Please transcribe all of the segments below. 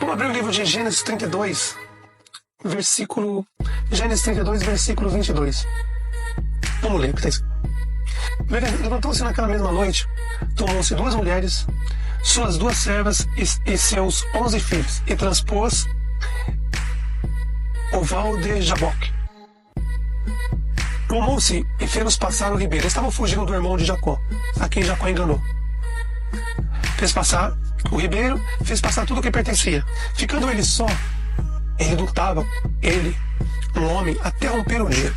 Vamos abrir o livro de Gênesis 32, versículo 22. Vamos ler o que está escrito. Levantou-se naquela mesma noite, tomou-se 2 mulheres, suas 2 servas e seus 11 filhos, e transpôs o val de Jaboque. Tomou-se e fez-los passar o ribeiro. Eles estavam fugindo do irmão de Jacó, a quem Jacó enganou. Fez passar o ribeiro, fez passar tudo o que pertencia. Ficando ele só, ele lutava, um homem, até romper o dia.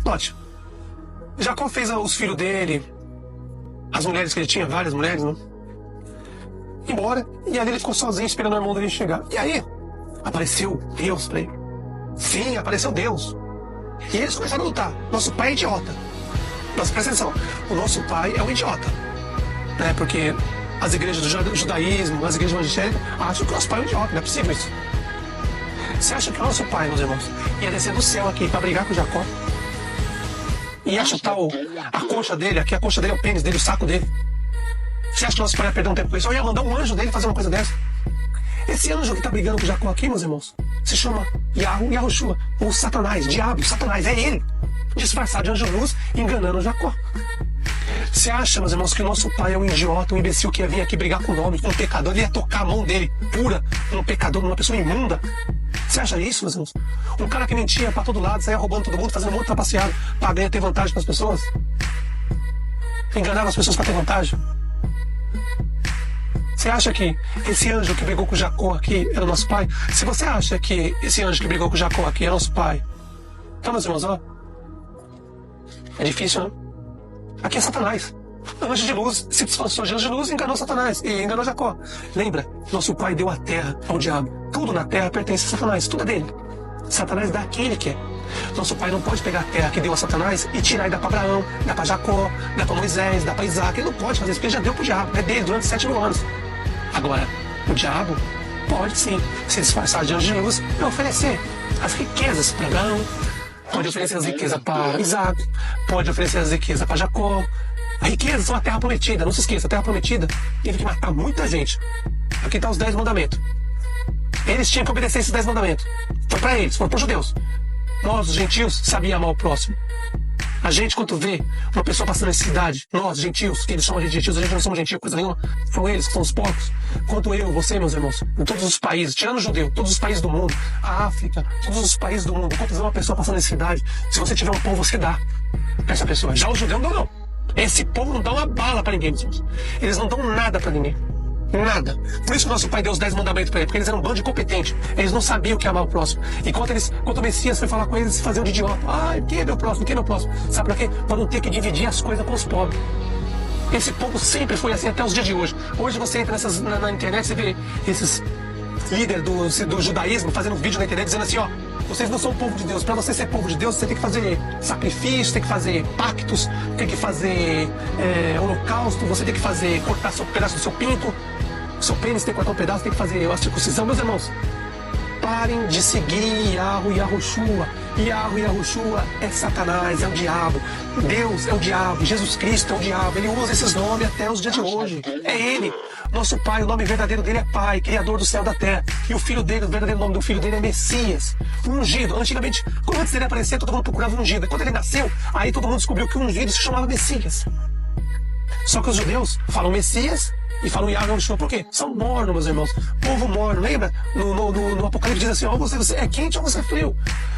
Note, Jacó fez os filhos dele, as mulheres que ele tinha, várias mulheres, né? Embora, e ali ele ficou sozinho esperando o irmão dele chegar. E aí, apareceu Deus pra ele. Sim, apareceu Deus. E eles começaram a lutar. Nosso pai é idiota. Mas presta atenção, o nosso pai é um idiota. Né? Porque as igrejas do judaísmo, as igrejas evangélicas acham que o nosso pai é um idiota. Não é possível isso. Você acha que o nosso pai, meus irmãos, ia descer do céu aqui para brigar com Jacó? Ia chutar a coxa dele, aqui a coxa dele é o pênis dele, o saco dele. Você acha que o nosso pai ia perder um tempo com isso? Ou ia mandar um anjo dele fazer uma coisa dessa? Esse anjo que está brigando com Jacó aqui, meus irmãos, se chama Yahushua, ou Satanás, diabo, Satanás, é ele, disfarçado de anjo luz, enganando Jacó. Você acha, meus irmãos, que o nosso pai é um idiota, um imbecil que ia vir aqui brigar com o homem, com um pecador, ele ia tocar a mão dele pura, num pecador, numa pessoa imunda? Você acha isso, meus irmãos? Um cara que mentia pra todo lado, saia roubando todo mundo, fazendo um monte de trapaceado pra ganhar, ter vantagem pras pessoas? Enganava as pessoas pra ter vantagem? Você acha que esse anjo que brigou com Jacó aqui era o nosso pai? Se você acha que esse anjo que brigou com Jacó aqui é nosso pai, então, meus irmãos, ó, é difícil, né? Aqui é Satanás. Anjo de luz, se disfarçou de anjo de luz, enganou Satanás e enganou Jacó. Lembra? Nosso pai deu a terra ao diabo. Tudo na terra pertence a Satanás, tudo é dele. Satanás dá a quem ele quer. Nosso pai não pode pegar a terra que deu a Satanás e tirar e dar para Abraão, dar para Jacó, dar para Moisés, dar para Isaac. Ele não pode fazer isso, porque ele já deu pro diabo. É dele durante 7.000 anos. Agora, o diabo pode sim se disfarçar de anjo de luz e oferecer as riquezas para Abraão, pode oferecer as riquezas para Isaac, pode oferecer as riquezas para Jacó. A riqueza são a terra prometida, não se esqueça, a terra prometida teve que matar muita gente. Aqui estão os 10 mandamentos. Eles tinham que obedecer esses 10 mandamentos. Foi para eles, foi para os judeus. Nós, os gentios, sabíamos amar o próximo. A gente, quando vê uma pessoa passando necessidade, nós, gentios, que eles chamam de gentios, a gente não somos gentios, coisa nenhuma, são eles que são os porcos. Quanto eu, você, meus irmãos, em todos os países, tirando o judeu, todos os países do mundo, a África, todos os países do mundo, quando vê uma pessoa passando necessidade, se você tiver um pão, você dá pra essa pessoa. Já o judeu não dá, não. Esse povo não dá uma bala pra ninguém, meus irmãos. Eles não dão nada pra ninguém. Nada. Por isso que nosso pai deu os 10 mandamentos pra ele, porque eles eram um bando de incompetentes. Eles não sabiam o que é amar o próximo. E quando o Messias foi falar com eles, eles se faziam de idiota. Ai, quem é meu próximo? Quem é meu próximo? Sabe pra quê? Pra não ter que dividir as coisas com os pobres. Esse povo sempre foi assim até os dias de hoje. Hoje você entra na internet, você vê esses líderes do judaísmo fazendo vídeo na internet dizendo assim, ó, vocês não são o povo de Deus. Para você ser povo de Deus, você tem que fazer sacrifícios, tem que fazer pactos, tem que fazer holocausto, você tem que cortar um pedaço do seu pinto, seu pênis tem que cortar um pedaço, tem que fazer a circuncisão. Meus irmãos, parem de seguir Yahushua. Yahushua é Satanás, é o diabo. Deus é o diabo, Jesus Cristo é o diabo. Ele usa esses nomes até os dias de hoje. É ele. Nosso pai, o nome verdadeiro dele é Pai, Criador do céu e da terra. E o filho dele, o verdadeiro nome do filho dele é Messias, ungido. Antigamente, quando antes dele aparecer, todo mundo procurava ungido. E quando ele nasceu, aí todo mundo descobriu que o ungido se chamava Messias. Só que os judeus falam Messias e falam Yahushua. Por quê? São mornos, meus irmãos. Povo morno. Lembra? No Apocalipse diz assim, ó, você é quente ou você é frio.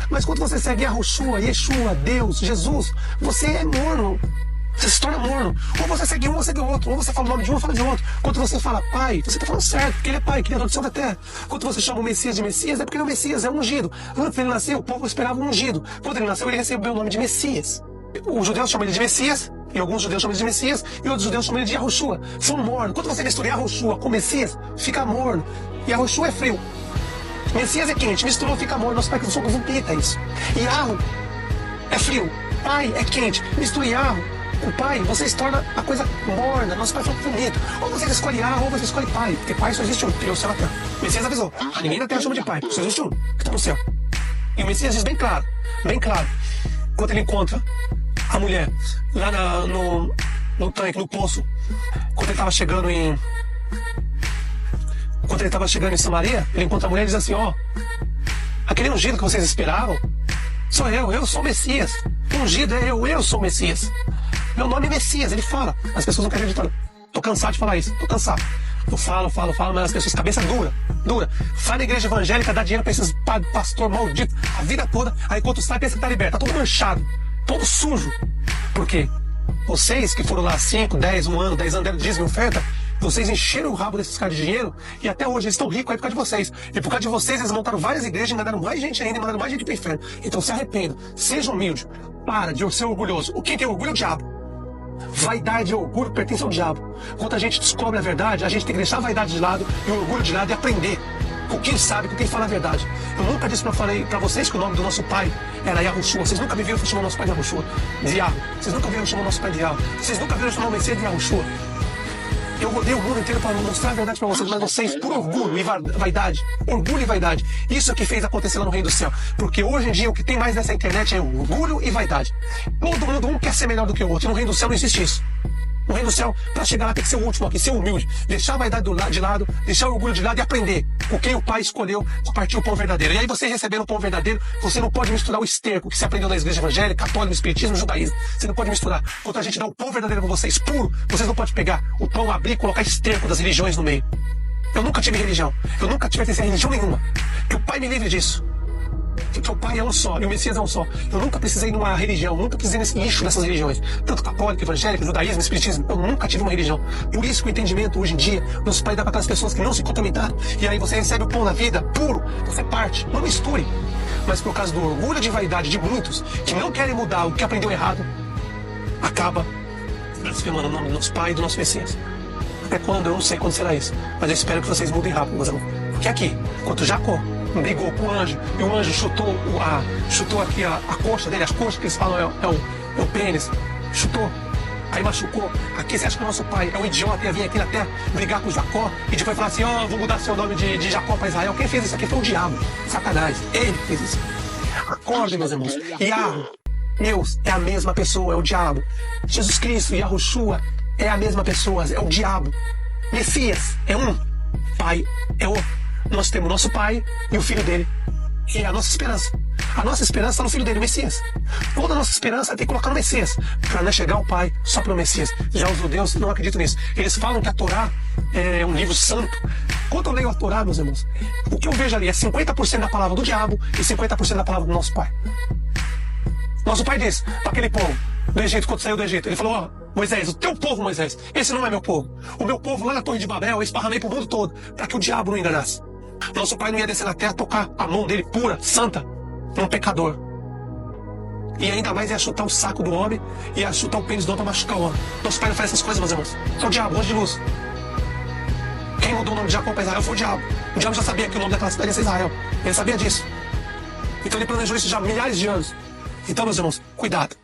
Mas quando você segue Yahushua, Yeshua, Deus, Jesus, você é morno. Você se torna morno. Ou você segue um, ou você segue outro. Ou você fala o nome de um, ou fala de outro. Quando você fala Pai, você está falando certo, porque ele é Pai, Criador do céu e da terra. Quando você chama o Messias de Messias, é porque ele é o Messias, é um ungido. Antes dele nascer, o povo esperava um ungido. Quando ele nasceu, ele recebeu o nome de Messias. Os judeus chamam ele de Messias, e alguns judeus chamam ele de Messias, e outros judeus chamam ele de Yahushua. São mornos. Quando você mistura Yahushua com Messias, fica morno. Yahushua é frio. Messias é quente. Misturou, fica morno. Nosso pai que somos um pita, isso. Yahu é frio. Pai é quente. Mistura Yahu. O pai, você se torna a coisa morna. Nosso pai foi bonito. Ou você escolhe A, ou você escolhe pai. Porque pai só existe um, que é o céu na terra. O Messias avisou. Ninguém na terra chama de pai. Só existe um, que está no céu. E o Messias diz bem claro, quando ele encontra a mulher lá no tanque, no poço, quando ele estava chegando Quando ele estava chegando em Samaria, ele encontra a mulher e diz assim, ó, aquele ungido que vocês esperavam, sou eu sou o Messias. O ungido é eu sou o Messias. Meu nome é Messias, ele fala. As pessoas não querem acreditar. Tô cansado de falar isso, tô cansado. Eu falo, mas as pessoas, cabeça dura. Vai na igreja evangélica, dá dinheiro pra esses pastor maldito a vida toda, aí quando sai, pensa que tá liberto, tá todo manchado, todo sujo. Por quê? Vocês que foram lá 5, 10, 1 ano, 10 anos, deram dízimo e oferta, vocês encheram o rabo desses caras de dinheiro e até hoje eles estão ricos aí por causa de vocês. E por causa de vocês eles montaram várias igrejas e mandaram mais gente ainda, e mandaram mais gente pro inferno. Então se arrependa, seja humilde, para de ser orgulhoso. O quem tem orgulho é o diabo. Vaidade e orgulho pertencem ao diabo. Quando a gente descobre a verdade, a gente tem que deixar a vaidade de lado e o orgulho de lado e aprender com quem sabe, com quem fala a verdade. Eu nunca disse pra vocês que o nome do nosso pai era Yahushua. Vocês nunca me viram chamar nosso pai de Yahushua, de Yahoo. Vocês nunca viram chamar nosso pai de Yahoo. Vocês nunca viram chamar o Messias de Yahushua. Eu rodei o mundo inteiro para mostrar a verdade para vocês, mas vocês, por orgulho e vaidade, isso é que fez acontecer lá no Reino do Céu. Porque hoje em dia o que tem mais nessa internet é orgulho e vaidade. Todo mundo, um quer ser melhor do que o outro, e no Reino do Céu não existe isso. No Reino do Céu, para chegar lá tem que ser o último aqui, ser humilde, deixar a vaidade de lado, deixar o orgulho de lado e aprender com quem o Pai escolheu para partir o pão verdadeiro. E aí você recebendo o pão verdadeiro, você não pode misturar o esterco que você aprendeu na igreja evangélica, católico, espiritismo, judaísmo. Você não pode misturar. Quando a gente dá o pão verdadeiro para vocês, puro, vocês não podem pegar o pão, abrir e colocar esterco das religiões no meio. Eu nunca tive religião. Eu nunca tive pertencência a religião nenhuma. Que o Pai me livre disso. Porque o Pai é um só, e o Messias é um só. Eu nunca precisei de uma religião, nunca precisei nesse lixo dessas religiões. Tanto católico, evangélico, judaísmo, espiritismo. Eu nunca tive uma religião. Por isso que o entendimento hoje em dia, nosso Pai dá para aquelas pessoas que não se contaminaram. E aí você recebe o pão da vida puro, você parte, não misture. Mas por causa do orgulho de vaidade de muitos, que não querem mudar o que aprendeu errado, acaba blasfemando o nome do nosso Pai e do nosso Messias. Até quando? Eu não sei quando será isso. Mas eu espero que vocês mudem rápido, meus irmãos. Porque aqui, enquanto Jacó brigou com o anjo, e o anjo chutou aqui a coxa dele, as coxas que eles falam é o pênis, chutou, aí machucou. Aqui você acha que o nosso pai é um idiota, ia vir aqui na terra brigar com Jacó e depois falar assim, vou mudar seu nome de Jacó para Israel. Quem fez isso aqui foi o diabo, Satanás, ele fez isso. Acordem, meus irmãos. Yahweh, Deus é a mesma pessoa, é o diabo. Jesus Cristo, Yahushua, é a mesma pessoa, é o diabo. Messias é um, Pai é outro. Nós temos o nosso Pai e o Filho dele. E é a nossa esperança. A nossa esperança está no Filho dele, o Messias. Toda a nossa esperança tem que colocar no Messias, para não chegar ao Pai só pelo Messias. Já os judeus não acreditam nisso. Eles falam que a Torá é um livro santo. Quando eu leio a Torá, meus irmãos, o que eu vejo ali é 50% da palavra do diabo e 50% da palavra do nosso Pai. Nosso Pai disse para aquele povo do Egito, quando saiu do Egito, ele falou, Moisés, o teu povo, Moisés, esse não é meu povo. O meu povo lá na Torre de Babel, eu esparramei para o mundo todo, para que o diabo não enganasse. Nosso Pai não ia descer na terra, tocar a mão dele pura, santa, num pecador. E ainda mais ia chutar o saco do homem, ia chutar o pênis do homem para machucar o homem. Nosso Pai não faz essas coisas, meus irmãos. Isso é o diabo, anjo de luz. Quem mudou o nome de Jacó para Israel foi o diabo. O diabo já sabia que o nome daquela cidade ia ser Israel. Ele sabia disso. Então ele planejou isso já há milhares de anos. Então, meus irmãos, cuidado.